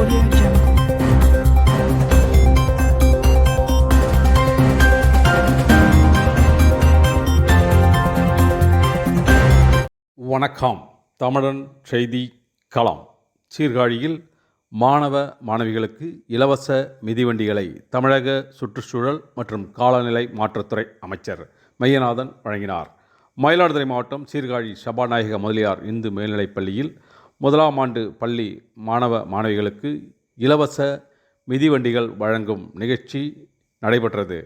Audio Jungle. வணக்கம். தமிழன் செய்தி களம். சீர்காழியில் மாணவ மாணவிகளுக்கு இலவச மிதிவண்டிகளை தமிழக சுற்றுச்சூழல் மற்றும் காலநிலை மாற்றத்துறை அமைச்சர் மையநாதன் வழங்கினார். மயிலாடுதுறை மாவட்டம் சீர்காழி சபாநாயக முதலியார் இந்து மேல்நிலைப்பள்ளியில் 1ஆம் ஆண்டு பள்ளி மாணவ மாணவிகளுக்கு இலவச மிதிவண்டிகள் வழங்கும் நிகழ்ச்சி நடைபெற்றது.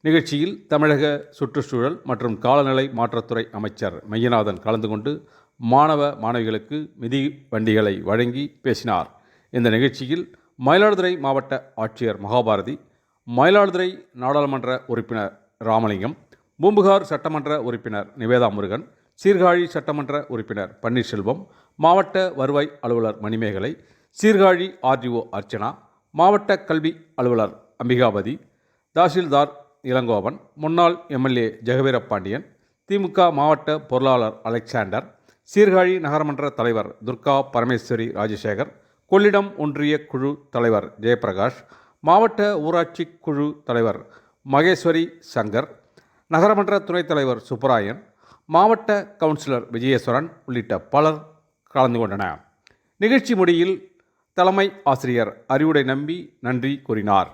நிகழ்ச்சியில் தமிழக சுற்றுச்சூழல் மற்றும் காலநிலை மாற்றத்துறை அமைச்சர் மையநாதன் கலந்து கொண்டு மாணவ மாணவிகளுக்கு மிதிவண்டிகளை வழங்கி பேசினார். இந்த நிகழ்ச்சியில் மயிலாடுதுறை மாவட்ட ஆட்சியர் மகாபாரதி, மயிலாடுதுறை நாடாளுமன்ற உறுப்பினர் ராமலிங்கம், பூம்புகார் சட்டமன்ற உறுப்பினர் நிவேதா முருகன், சீர்காழி சட்டமன்ற உறுப்பினர் பன்னீர்செல்வம், மாவட்ட வருவாய் அலுவலர் மணிமேகலை, சீர்காழி ஆர்டிஓ அர்ச்சனா, மாவட்ட கல்வி அலுவலர் அம்பிகாபதி, தாசில்தார் இளங்கோவன், முன்னாள் எம்எல்ஏ ஜெகவீரபாண்டியன், திமுக மாவட்ட பொருளாளர் அலெக்சாண்டர், சீர்காழி நகரமன்ற தலைவர் துர்கா பரமேஸ்வரி ராஜசேகர், கொள்ளிடம் ஒன்றிய குழு தலைவர் ஜெயபிரகாஷ், மாவட்ட ஊராட்சி குழு தலைவர் மகேஸ்வரி சங்கர், நகரமன்ற துணைத் தலைவர் சுப்பராயன், மாவட்ட கவுன்சிலர் விஜயேஸ்வரன் உள்ளிட்ட பலர் கலந்து கொண்டனர். நிகழ்ச்சி முடியில் தலைமை ஆசிரியர் அறிவுடை நம்பி நன்றி கூறினார்.